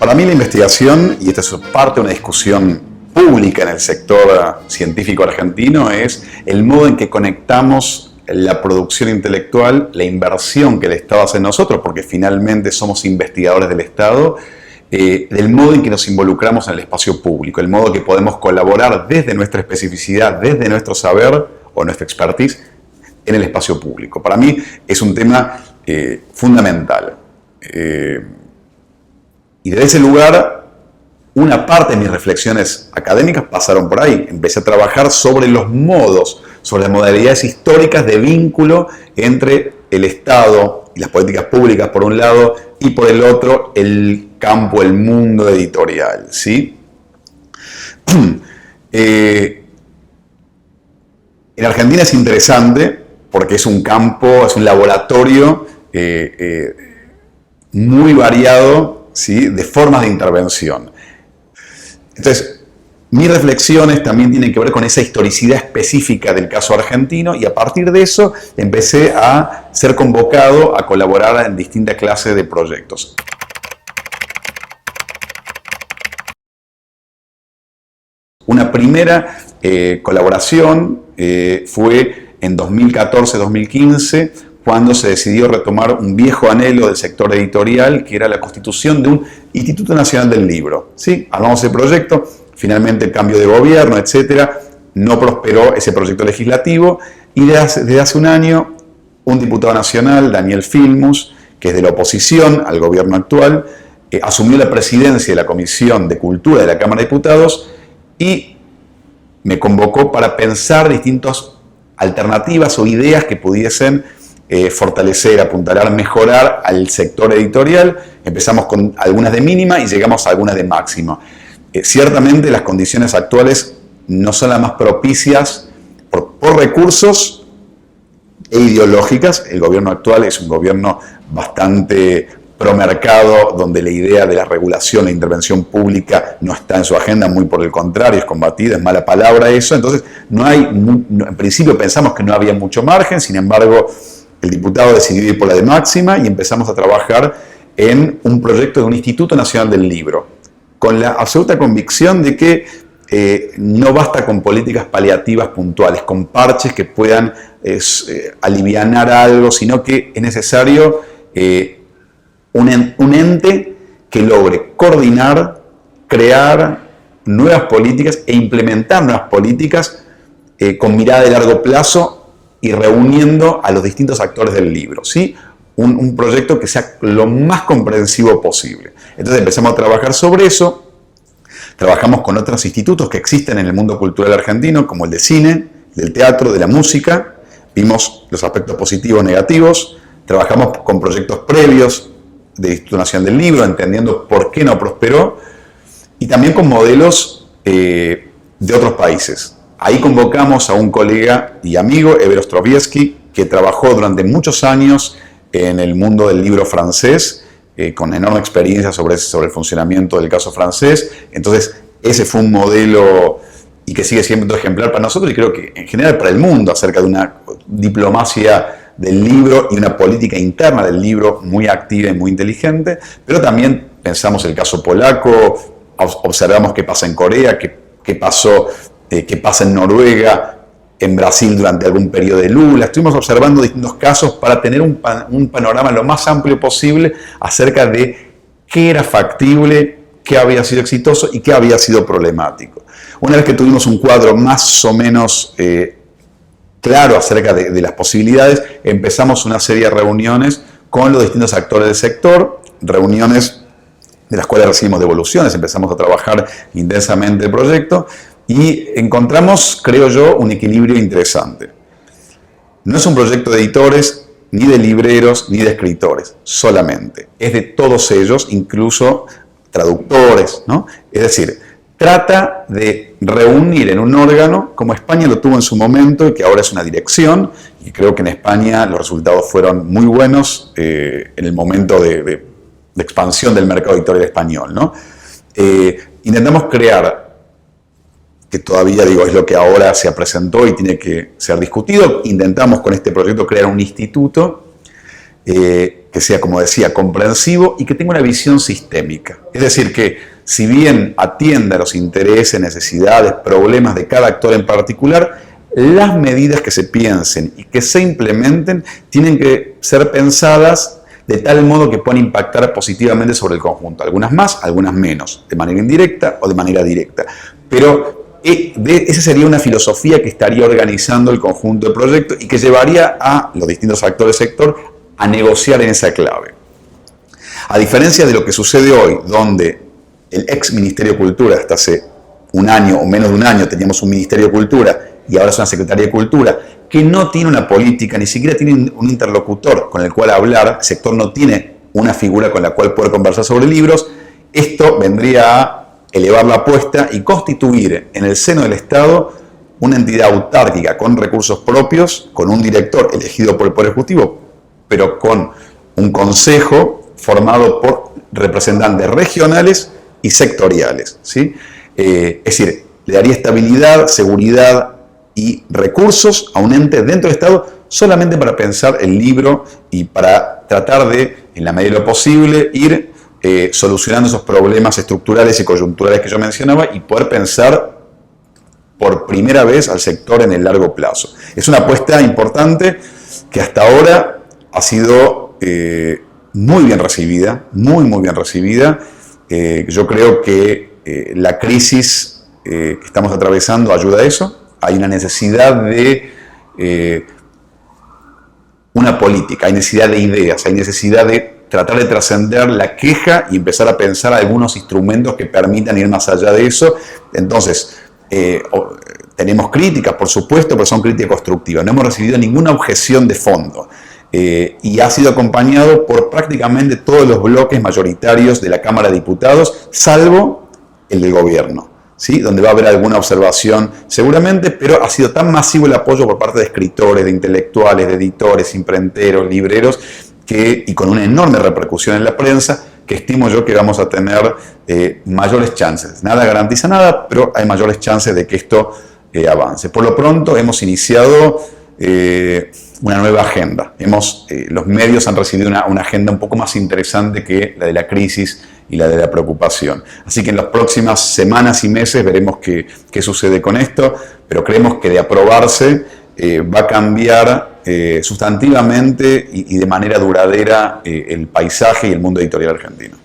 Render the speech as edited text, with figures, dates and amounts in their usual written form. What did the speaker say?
Para mí la investigación, y esta es parte de una discusión pública en el sector científico argentino, es el modo en que conectamos la producción intelectual, la inversión que el Estado hace en nosotros, porque finalmente somos investigadores del Estado, del modo en que nos involucramos en el espacio público, el modo que podemos colaborar desde nuestra especificidad, desde nuestro saber o nuestra expertise en el espacio público. Para mí es un tema fundamental. Y desde ese lugar, una parte de mis reflexiones académicas pasaron por ahí. Empecé a trabajar sobre los modos, sobre las modalidades históricas de vínculo entre el Estado y las políticas públicas por un lado y por el otro el campo, el mundo editorial, ¿sí? En Argentina es interesante porque es un campo, es un laboratorio muy variado, ¿sí?, de formas de intervención. Entonces, mis reflexiones también tienen que ver con esa historicidad específica del caso argentino y a partir de eso empecé a ser convocado a colaborar en distintas clases de proyectos. Una primera colaboración fue en 2014-2015, cuando se decidió retomar un viejo anhelo del sector editorial, que era la constitución de un Instituto Nacional del Libro. ¿Sí? Armamos ese proyecto, finalmente el cambio de gobierno, etcétera, no prosperó ese proyecto legislativo, y desde hace un año, un diputado nacional, Daniel Filmus, que es de la oposición al gobierno actual, asumió la presidencia de la Comisión de Cultura de la Cámara de Diputados y me convocó para pensar distintas alternativas o ideas que pudiesen fortalecer, apuntalar, mejorar al sector editorial. Empezamos con algunas de mínima y llegamos a algunas de máxima. Ciertamente las condiciones actuales no son las más propicias por recursos e ideológicas. El gobierno actual es un gobierno bastante promercado, donde la idea de la regulación e intervención pública no está en su agenda, muy por el contrario, es combatida, es mala palabra eso. Entonces, en principio pensamos que no había mucho margen, sin embargo, el diputado decidió ir por la de máxima y empezamos a trabajar en un proyecto de un Instituto Nacional del Libro, con la absoluta convicción de que no basta con políticas paliativas puntuales, con parches que puedan alivianar algo, sino que es necesario un ente que logre coordinar, crear nuevas políticas e implementar nuevas políticas con mirada de largo plazo y reuniendo a los distintos actores del libro, ¿sí? Un proyecto que sea lo más comprensivo posible. Entonces empezamos a trabajar sobre eso, trabajamos con otros institutos que existen en el mundo cultural argentino, como el de cine, del teatro, de la música, vimos los aspectos positivos y negativos, trabajamos con proyectos previos del Instituto Nacional del Libro, entendiendo por qué no prosperó, y también con modelos de otros países. Ahí convocamos a un colega y amigo, Eber Ostrovieski, que trabajó durante muchos años en el mundo del libro francés, con enorme experiencia sobre el funcionamiento del caso francés. Entonces, ese fue un modelo y que sigue siendo ejemplar para nosotros y creo que en general para el mundo, acerca de una diplomacia del libro y una política interna del libro muy activa y muy inteligente. Pero también pensamos el caso polaco, observamos qué pasa en Corea, qué pasa en Noruega, en Brasil durante algún periodo de Lula. Estuvimos observando distintos casos para tener un panorama lo más amplio posible acerca de qué era factible, qué había sido exitoso y qué había sido problemático. Una vez que tuvimos un cuadro más o menos claro acerca de las posibilidades, empezamos una serie de reuniones con los distintos actores del sector, reuniones de las cuales recibimos devoluciones, empezamos a trabajar intensamente el proyecto y encontramos, creo yo, un equilibrio interesante. No es un proyecto de editores, ni de libreros, ni de escritores, solamente. Es de todos ellos, incluso traductores, ¿no? Es decir, trata de reunir en un órgano, como España lo tuvo en su momento y que ahora es una dirección, y creo que en España los resultados fueron muy buenos en el momento de expansión del mercado editorial español, ¿no? Intentamos crear, que todavía digo es lo que ahora se presentó y tiene que ser discutido, intentamos con este proyecto crear un instituto que que sea, como decía, comprensivo y que tenga una visión sistémica. Es decir, que si bien atienda a los intereses, necesidades, problemas de cada actor en particular, las medidas que se piensen y que se implementen tienen que ser pensadas de tal modo que puedan impactar positivamente sobre el conjunto. Algunas más, algunas menos, de manera indirecta o de manera directa. Pero esa sería una filosofía que estaría organizando el conjunto de proyectos y que llevaría a los distintos actores del sector a negociar en esa clave. A diferencia de lo que sucede hoy, donde el ex Ministerio de Cultura, hasta hace un año o menos de un año teníamos un Ministerio de Cultura y ahora es una Secretaría de Cultura, que no tiene una política, ni siquiera tiene un interlocutor con el cual hablar, el sector no tiene una figura con la cual poder conversar sobre libros, esto vendría a elevar la apuesta y constituir en el seno del Estado una entidad autárquica con recursos propios, con un director elegido por el Poder Ejecutivo, pero con un consejo formado por representantes regionales y sectoriales, ¿sí? Es decir, le daría estabilidad, seguridad y recursos a un ente dentro del Estado solamente para pensar el libro y para tratar de, en la medida de lo posible, ir solucionando esos problemas estructurales y coyunturales que yo mencionaba y poder pensar por primera vez al sector en el largo plazo. Es una apuesta importante que hasta ahora ha sido muy bien recibida, muy bien recibida. Yo creo que la crisis que estamos atravesando ayuda a eso. Hay una necesidad de una política, hay necesidad de ideas, hay necesidad de tratar de trascender la queja y empezar a pensar algunos instrumentos que permitan ir más allá de eso. Entonces, tenemos críticas, por supuesto, pero son críticas constructivas. No hemos recibido ninguna objeción de fondo. Y ha sido acompañado por prácticamente todos los bloques mayoritarios de la Cámara de Diputados, salvo el del gobierno, ¿sí? Donde va a haber alguna observación seguramente, pero ha sido tan masivo el apoyo por parte de escritores, de intelectuales, de editores, imprenteros, libreros, y con una enorme repercusión en la prensa, que estimo yo que vamos a tener mayores chances. Nada garantiza nada, pero hay mayores chances de que esto avance. Por lo pronto hemos iniciado una nueva agenda. Los medios han recibido una agenda un poco más interesante que la de la crisis y la de la preocupación. Así que en las próximas semanas y meses veremos qué sucede con esto, pero creemos que de aprobarse va a cambiar sustantivamente y de manera duradera el paisaje y el mundo editorial argentino.